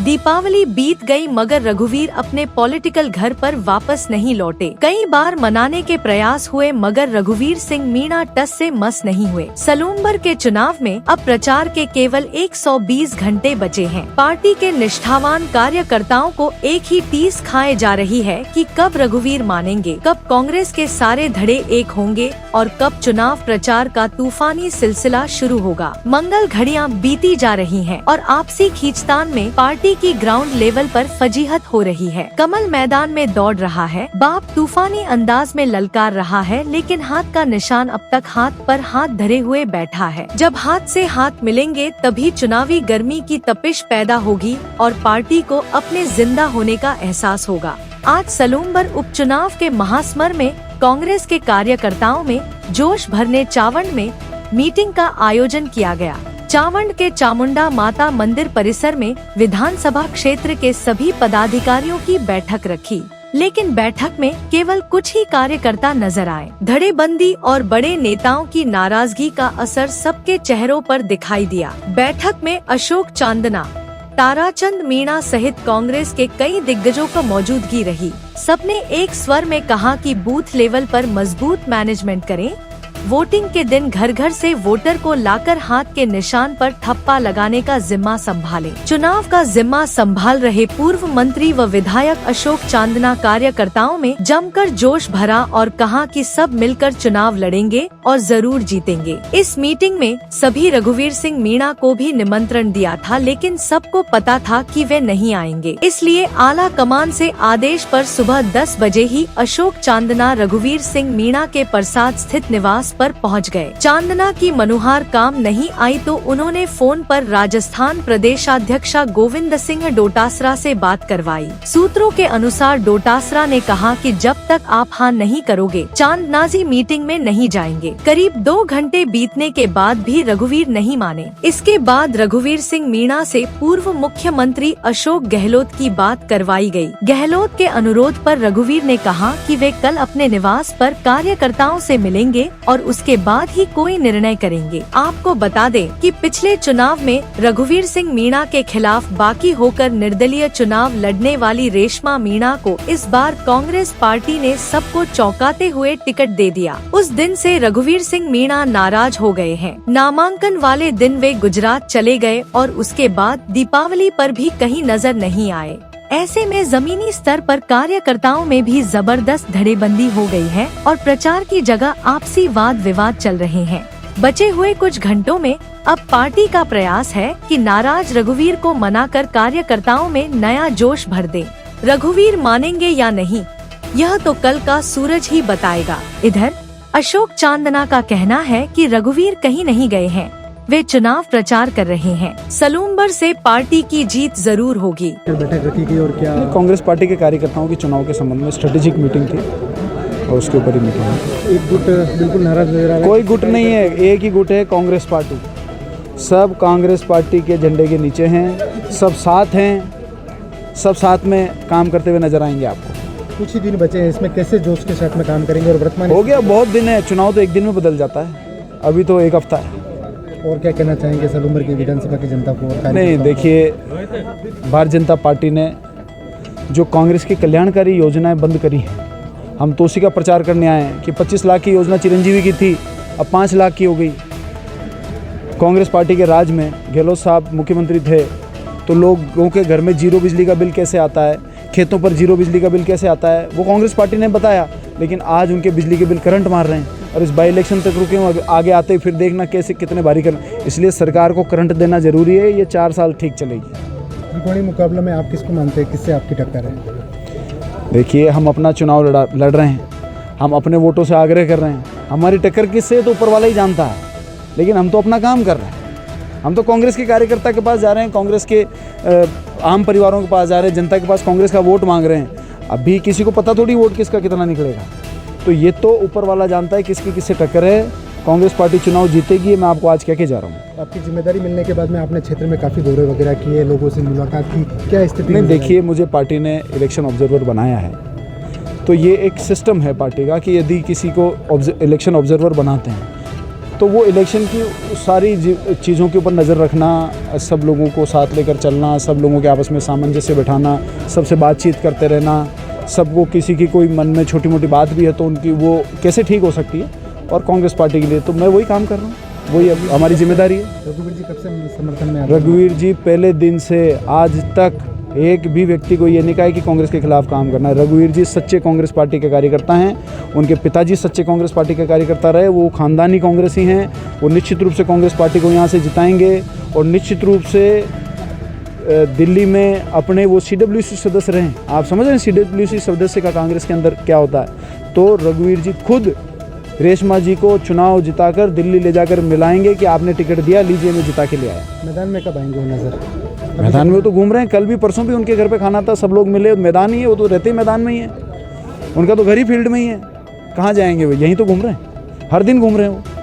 दीपावली बीत गई मगर रघुवीर अपने पॉलिटिकल घर पर वापस नहीं लौटे। कई बार मनाने के प्रयास हुए मगर रघुवीर सिंह मीणा टस से मस नहीं हुए। सलूम्बर के चुनाव में अब प्रचार के केवल 120 घंटे बचे हैं। पार्टी के निष्ठावान कार्यकर्ताओं को एक ही टीस खाए जा रही है कि कब रघुवीर मानेंगे, कब कांग्रेस के सारे धड़े एक होंगे और कब चुनाव प्रचार का तूफानी सिलसिला शुरू होगा। मंगल घड़ियां बीती जा रही हैं और आपसी खींचतान में पार्टी की ग्राउंड लेवल पर फजीहत हो रही है। कमल मैदान में दौड़ रहा है, बाप तूफानी अंदाज में ललकार रहा है, लेकिन हाथ का निशान अब तक हाथ पर हाथ धरे हुए बैठा है। जब हाथ से हाथ मिलेंगे तभी चुनावी गर्मी की तपिश पैदा होगी और पार्टी को अपने जिंदा होने का एहसास होगा। आज सलूम्बर उपचुनाव के महास्मर में कांग्रेस के कार्यकर्ताओं में जोश भरने चावंड में मीटिंग का आयोजन किया गया। चावंड के चामुंडा माता मंदिर परिसर में विधानसभा क्षेत्र के सभी पदाधिकारियों की बैठक रखी, लेकिन बैठक में केवल कुछ ही कार्यकर्ता नजर आए। धड़ेबंदी और बड़े नेताओं की नाराजगी का असर सबके चेहरों पर दिखाई दिया। बैठक में अशोक चांदना, ताराचंद मीणा सहित कांग्रेस के कई दिग्गजों का मौजूदगी रही। सबने एक स्वर में कहा कि बूथ लेवल पर मजबूत मैनेजमेंट करें, वोटिंग के दिन घर घर से वोटर को लाकर हाथ के निशान पर ठप्पा लगाने का जिम्मा संभालें। चुनाव का जिम्मा संभाल रहे पूर्व मंत्री व विधायक अशोक चांदना कार्यकर्ताओं में जमकर जोश भरा और कहा कि सब मिलकर चुनाव लड़ेंगे और जरूर जीतेंगे। इस मीटिंग में सभी रघुवीर सिंह मीणा को भी निमंत्रण दिया था, लेकिन सबको पता था कि वे नहीं आएंगे। इसलिए आला कमान से आदेश पर सुबह 10 बजे ही अशोक चांदना रघुवीर सिंह मीणा के परसाद स्थित निवास पर पहुंच गए। चांदना की मनुहार काम नहीं आई तो उन्होंने फोन पर राजस्थान प्रदेशाध्यक्ष गोविंद सिंह डोटासरा से बात करवाई। सूत्रों के अनुसार डोटासरा ने कहा कि जब तक आप हाँ नहीं करोगे चांदनाजी मीटिंग में नहीं जाएंगे। करीब 2 घंटे बीतने के बाद भी रघुवीर नहीं माने। इसके बाद रघुवीर सिंह मीणा से पूर्व मुख्यमंत्री अशोक गहलोत की बात करवाई गई। गहलोत के अनुरोध पर रघुवीर ने कहा कि वे कल अपने निवास पर कार्यकर्ताओं से मिलेंगे और उसके बाद ही कोई निर्णय करेंगे। आपको बता दें कि पिछले चुनाव में रघुवीर सिंह मीणा के खिलाफ बाकी होकर निर्दलीय चुनाव लड़ने वाली रेशमा मीणा को इस बार कांग्रेस पार्टी ने सबको चौंकाते हुए टिकट दे दिया। उस दिन से रघुवीर सिंह मीणा नाराज हो गए हैं। नामांकन वाले दिन वे गुजरात चले गए और उसके बाद दीपावली पर भी कहीं नजर नहीं आए। ऐसे में जमीनी स्तर पर कार्यकर्ताओं में भी जबरदस्त धड़ेबंदी हो गई है और प्रचार की जगह आपसी वाद विवाद चल रहे हैं। बचे हुए कुछ घंटों में अब पार्टी का प्रयास है कि नाराज रघुवीर को मनाकर कार्यकर्ताओं में नया जोश भर दे। रघुवीर मानेंगे या नहीं, यह तो कल का सूरज ही बताएगा। इधर अशोक चांदना का कहना है कि रघुवीर कहीं नहीं गए हैं, वे चुनाव प्रचार कर रहे हैं। सलूम्बर से पार्टी की जीत जरूर होगी। बैठक रखी गई और क्या कांग्रेस पार्टी के कार्यकर्ताओं के चुनाव के संबंध में स्ट्रेटेजिक मीटिंग थी और उसके ऊपर ही मीटिंग है। एक गुट बिल्कुल नाराज नजर आ रहा है। कोई गुट नहीं है, एक ही गुट है, कांग्रेस पार्टी। सब कांग्रेस पार्टी के झंडे के नीचे हैं, सब साथ हैं, सब साथ में काम करते हुए नजर आएंगे आपको। कुछ ही दिन बचे हैं, इसमें कैसे जोश के साथ में काम करेंगे और वर्तमान हो गया बहुत दिन है, चुनाव तो एक दिन में बदल जाता है, अभी तो एक हफ्ता है। और क्या कहना चाहेंगे सलूम्बर की विधानसभा की जनता को? नहीं, देखिए, भारतीय जनता पार्टी ने जो कांग्रेस की कल्याणकारी योजनाएं बंद करी हैं, हम तो उसी का प्रचार करने आए हैं कि 25 लाख की योजना चिरंजीवी की थी, अब 5 लाख की हो गई। कांग्रेस पार्टी के राज में गहलोत साहब मुख्यमंत्री थे तो लोगों के घर में 0 बिजली का बिल कैसे आता है, खेतों पर 0 बिजली का बिल कैसे आता है, वो कांग्रेस पार्टी ने बताया। लेकिन आज उनके बिजली के बिल करंट मार रहे हैं और इस बाई इलेक्शन तक रुके हुए, आगे आते फिर देखना कैसे कितने भारी कर। इसलिए सरकार को करंट देना जरूरी है, ये 4 साल ठीक चलेगी। त्रिकोणीय मुकाबले में आप किसको मानते हैं, किससे आपकी टक्कर है? देखिए, हम अपना चुनाव लड़ रहे हैं, हम अपने वोटों से आग्रह कर रहे हैं। हमारी टक्कर किससे तो ऊपर वाला ही जानता है, लेकिन हम तो अपना काम कर रहे हैं। हम तो कांग्रेस के कार्यकर्ता के पास जा रहे हैं, कांग्रेस के आम परिवारों के पास जा रहे हैं, जनता के पास कांग्रेस का वोट मांग रहे हैं। अभी किसी को पता थोड़ी वोट किसका कितना निकलेगा, तो ये तो ऊपर वाला जानता है किसकी किससे टक्कर है। कांग्रेस पार्टी चुनाव जीतेगी, मैं आपको आज कह के जा रहा हूँ। आपकी जिम्मेदारी मिलने के बाद में आपने क्षेत्र में काफ़ी दौरे वगैरह किए, लोगों से मुलाकात की, क्या स्थिति? नहीं, देखिए, मुझे पार्टी ने इलेक्शन ऑब्जर्वर बनाया है, तो ये एक सिस्टम है पार्टी का कि यदि किसी को इलेक्शन ऑब्जर्वर बनाते हैं तो वो इलेक्शन की सारी चीज़ों के ऊपर नज़र रखना, सब लोगों को साथ लेकर चलना, सब लोगों के आपस में सामंजस्य बिठाना, सबसे बातचीत करते रहना, सबको किसी की कोई मन में छोटी मोटी बात भी है तो उनकी वो कैसे ठीक हो सकती है, और कांग्रेस पार्टी के लिए तो मैं वही काम कर रहा हूँ, वही अब हमारी जिम्मेदारी है। रघुवीर जी कब से समर्थन में आ रहे हैं? रघुवीर जी पहले दिन से आज तक एक भी व्यक्ति को ये नहीं कहा है कि कांग्रेस के खिलाफ काम करना है। रघुवीर जी सच्चे कांग्रेस पार्टी के कार्यकर्ता हैं, उनके पिताजी सच्चे कांग्रेस पार्टी के कार्यकर्ता रहे, वो खानदानी कांग्रेसी हैं, वो निश्चित रूप से कांग्रेस पार्टी को यहाँ से जिताएंगे और निश्चित रूप से दिल्ली में अपने वो CWC सदस्य रहे। आप समझ रहे हैं CWC सदस्य का कांग्रेस के अंदर क्या होता है। तो रघुवीर जी खुद रेशमा जी को चुनाव जिताकर दिल्ली ले जाकर मिलाएंगे कि आपने टिकट दिया, लीजिए मैं जिता के ले आया। मैदान में कब आएंगे वो नजर? मैदान में वो तो घूम रहे हैं, कल भी परसों भी उनके घर पे खाना था, सब लोग मिले, मैदान ही है, वो तो रहते ही मैदान में ही है, उनका तो घर ही फील्ड में ही है, कहाँ जाएंगे वो, यहीं तो घूम रहे हैं, हर दिन घूम रहे हैं वो।